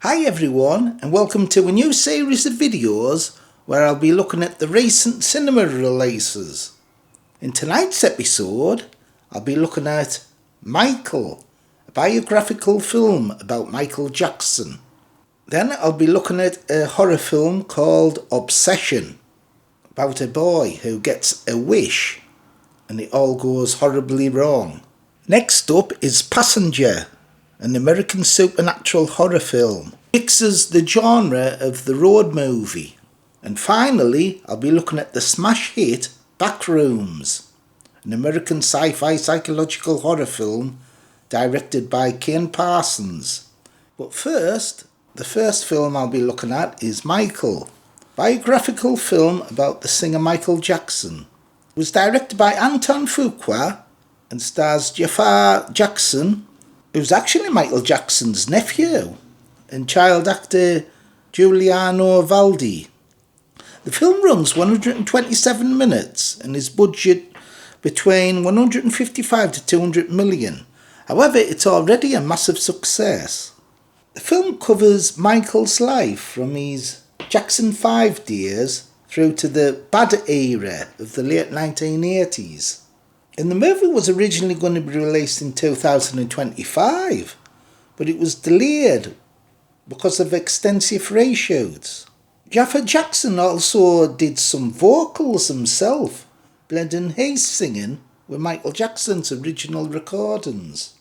Hi everyone, and welcome to a new series of videos where I'll be looking at the recent cinema releases. In tonight's episode, I'll be looking at Micheal, a biographical film about Michael Jackson. Then I'll be looking at a horror film called Obsession, about a boy who gets a wish and it all goes horribly wrong. Next up is Passenger, an American supernatural horror film. Mixes the genre of the road movie. And finally, I'll be looking at the smash hit Backrooms, an American sci-fi psychological horror film directed by Ken Parsons. But first, the first film I'll be looking at is Micheal, biographical film about the singer Michael Jackson. It was directed by Anton Fuqua and stars Jafar Jackson, who's actually Michael Jackson's nephew, and child actor Giuliano Valdi. The film runs 127 minutes and is budget between 155 to 200 million. However, it's already a massive success. The film covers Michael's life from his Jackson 5 days through to the bad era of the late 1980s. And the movie was originally going to be released in 2025, but it was delayed because of extensive reshoots. Jafar Jackson also did some vocals himself, blending his singing with Michael Jackson's original recordings.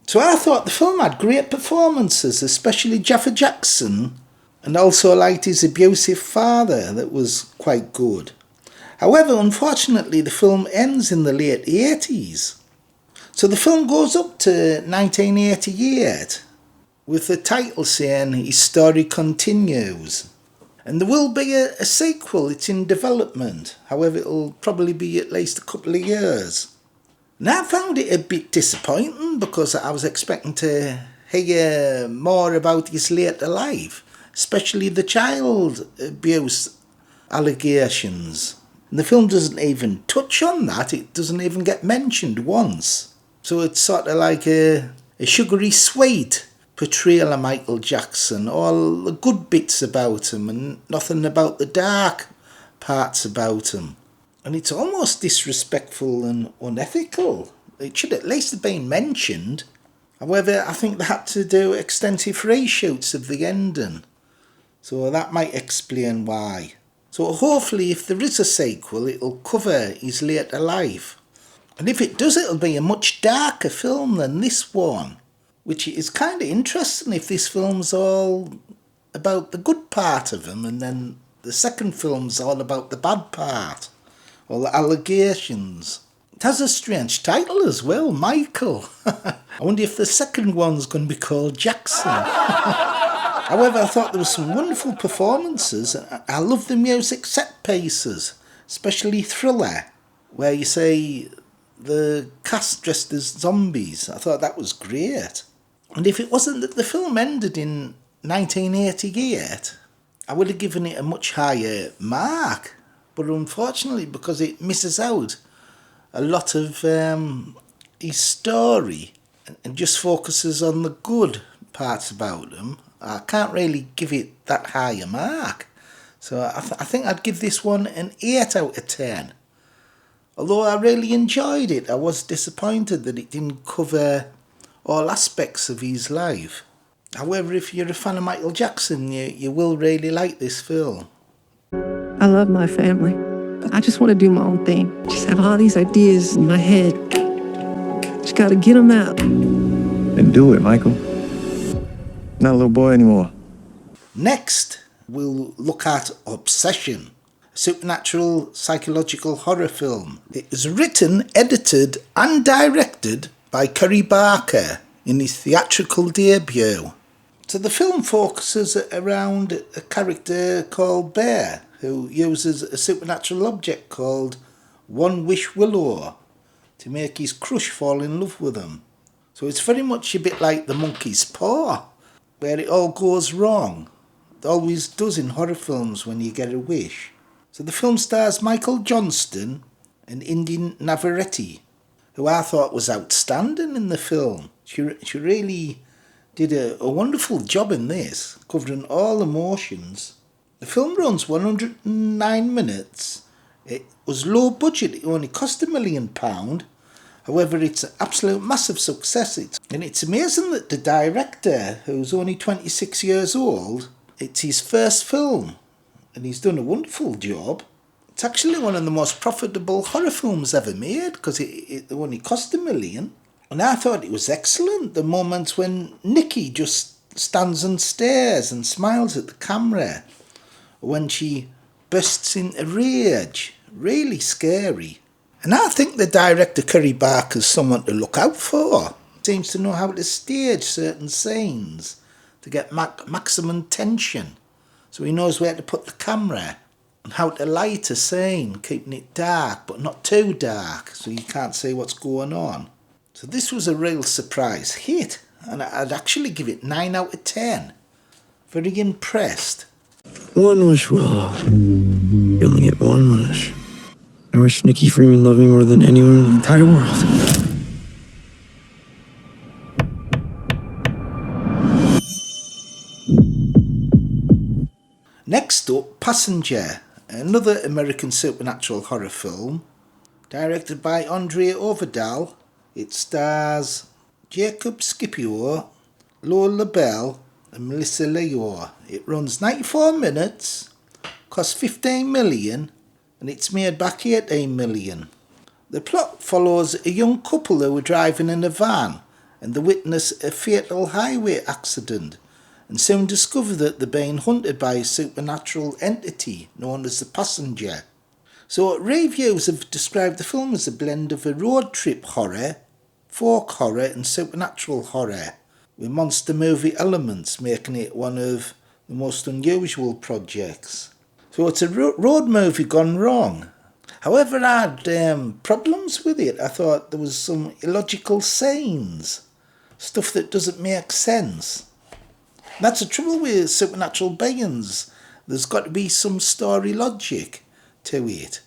So I thought the film had great performances, especially Jafar Jackson, and also liked his abusive father, that was quite good. However, unfortunately, the film ends in the late 80s. So the film goes up to 1988, with the title saying his story continues. And there will be a sequel, it's in development. However, it'll probably be at least a couple of years. And I found it a bit disappointing because I was expecting to hear more about his later life, especially the child abuse allegations. And the film doesn't even touch on that, it doesn't even get mentioned once. So it's sort of like a sugary sweet portrayal of Michael Jackson, all the good bits about him and nothing about the dark parts about him. And it's almost disrespectful and unethical. It should at least have been mentioned. However, I think they had to do extensive reshoots of the ending, so that might explain why. So hopefully if there is a sequel, it'll cover his later life. And if it does, it'll be a much darker film than this one, which is kind of interesting if this film's all about the good part of him and then the second film's all about the bad part, all the allegations. It has a strange title as well, Micheal. I wonder if the second one's going to be called Jackson. However, I thought there were some wonderful performances. I love the music set pieces, especially Thriller, where you say the cast dressed as zombies. I thought that was great. And if it wasn't that the film ended in 1988, I would have given it a much higher mark. But unfortunately, because it misses out a lot of his story and just focuses on the good parts about him, I can't really give it that high a mark. So I think I'd give this one an 8 out of 10. Although I really enjoyed it, I was disappointed that it didn't cover all aspects of his life. However, if you're a fan of Michael Jackson, you will really like this film. I love my family, but I just want to do my own thing. Just have all these ideas in my head. Just got to get them out. And do it, Michael. Not a little boy anymore. Next, we'll look at Obsession, a supernatural psychological horror film. It was written, edited and directed by Curry Barker in his theatrical debut. So the film focuses around a character called Bear, who uses a supernatural object called One Wish Willow to make his crush fall in love with him. So it's very much a bit like The Monkey's Paw, where it all goes wrong. It always does in horror films when you get a wish. So the film stars Michael Johnston and Indy Navarrete, who I thought was outstanding in the film. She really did a wonderful job in this, covering all emotions. The film runs 109 minutes. It was low budget, it only cost £1 million. However, it's an absolute massive success. And it's amazing that the director, who's only 26 years old, it's his first film, and he's done a wonderful job. It's actually one of the most profitable horror films ever made, because it only cost £1 million. And I thought it was excellent, the moments when Nikki just stands and stares and smiles at the camera, when she bursts into rage. Really scary. And I think the director Curry Barker's someone to look out for. Seems to know how to stage certain scenes to get maximum tension. So he knows where to put the camera and how to light a scene, keeping it dark but not too dark so you can't see what's going on. So this was a real surprise hit, and I'd actually give it 9 out of 10. Very impressed. One wish, Will. You only get one wish. I wish Nikki Freeman loved me more than anyone in the entire world. Next up, Passenger, another American supernatural horror film, directed by Andrea Overdahl. It stars Jacob Scipio, Lola Bell and Melissa Leo. It runs 94 minutes, costs $15 million, and it's made back $18 million. The plot follows a young couple who are driving in a van and they witness a fatal highway accident and soon discover that they're being hunted by a supernatural entity known as the Passenger. So reviews have described the film as a blend of a road trip horror, folk horror and supernatural horror, with monster movie elements, making it one of the most unusual projects. So it's a road movie gone wrong. However, I had problems with it. I thought there was some illogical scenes, stuff that doesn't make sense. That's the trouble with supernatural beings. There's got to be some story logic to it.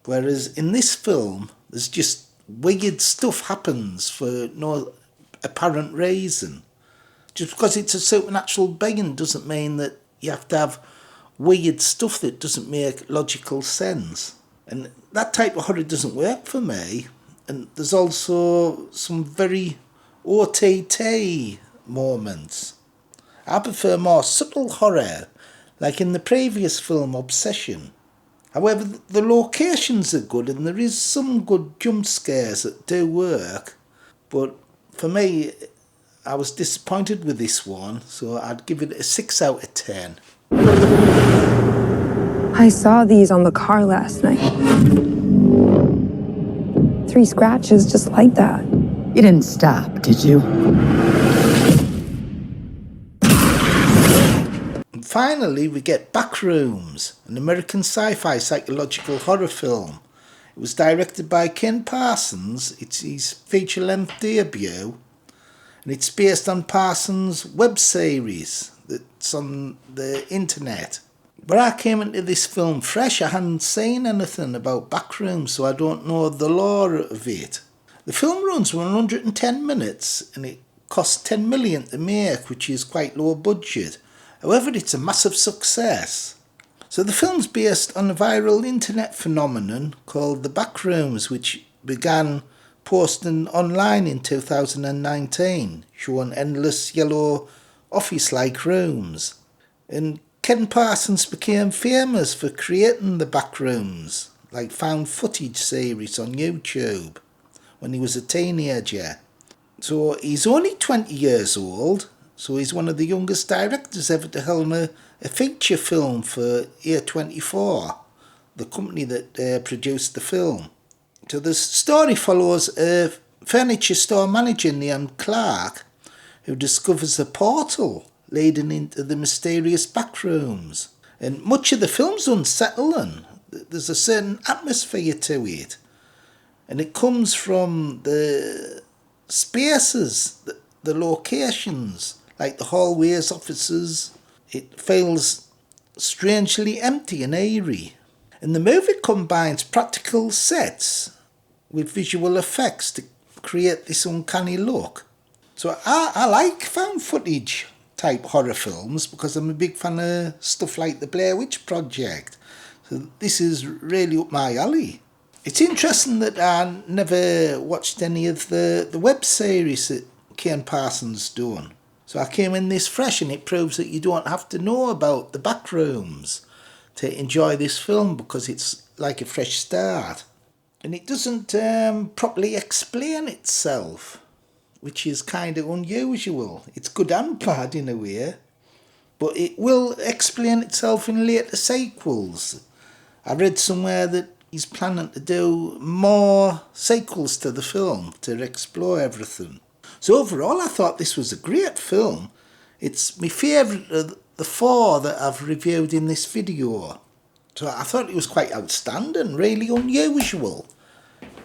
Whereas in this film, there's just weird stuff happens for no apparent reason. Just because it's a supernatural being doesn't mean that you have to have weird stuff that doesn't make logical sense. And that type of horror doesn't work for me. And there's also some very OTT moments. I prefer more subtle horror, like in the previous film Obsession. However, the locations are good and there is some good jump scares that do work. But for me, I was disappointed with this one, so I'd give it a 6 out of 10. I saw these on the car last night. 3 scratches just like that. You didn't stop, did you? And finally, we get Backrooms, an American sci-fi psychological horror film. It was directed by Ken Parsons. It's his feature-length debut, and it's based on Parsons' web series that's on the internet. But I came into this film fresh. I hadn't seen anything about Backrooms, so I don't know the lore of it. The film runs 110 minutes and it cost $10 million to make, which is quite low budget. However, it's a massive success. So the film's based on a viral internet phenomenon called the Backrooms, which began posting online in 2019, showing endless yellow office-like rooms. And Ken Parsons became famous for creating the Backrooms, like found footage series on YouTube, when he was a teenager. So he's only 20 years old, so he's one of the youngest directors ever to helm a feature film for A24, the company that produced the film. So the story follows a furniture store manager named Clark who discovers a portal leading into the mysterious Backrooms. And much of the film's unsettling. There's a certain atmosphere to it. And it comes from the spaces, the locations, like the hallways, offices. It feels strangely empty and eerie. And the movie combines practical sets with visual effects to create this uncanny look. So I like found footage type horror films because I'm a big fan of stuff like the Blair Witch Project. So this is really up my alley. It's interesting that I never watched any of the web series that Kane Parsons done. So I came in this fresh, and it proves that you don't have to know about the Backrooms to enjoy this film because it's like a fresh start. And it doesn't properly explain itself, which is kind of unusual. It's good and bad in a way, but it will explain itself in later sequels. I read somewhere that he's planning to do more sequels to the film to explore everything. So overall, I thought this was a great film. It's my favourite of the 4 that I've reviewed in this video. So I thought it was quite outstanding, really unusual.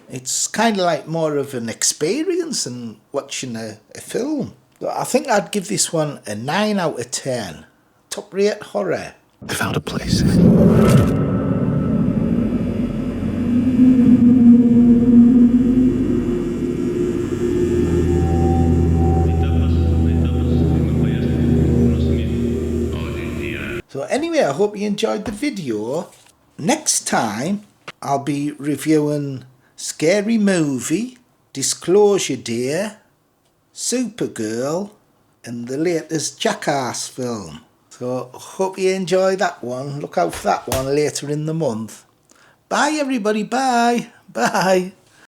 It's kind of like more of an experience than watching a film. So I think I'd give this one a 9 out of 10. Top rate horror. I found a place. So anyway, I hope you enjoyed the video. Next time, I'll be reviewing Scary Movie, Disclosure Day, Supergirl, and the latest Jackass film. So hope you enjoy that one. Look out for that one later in the month. Bye everybody, bye. Bye.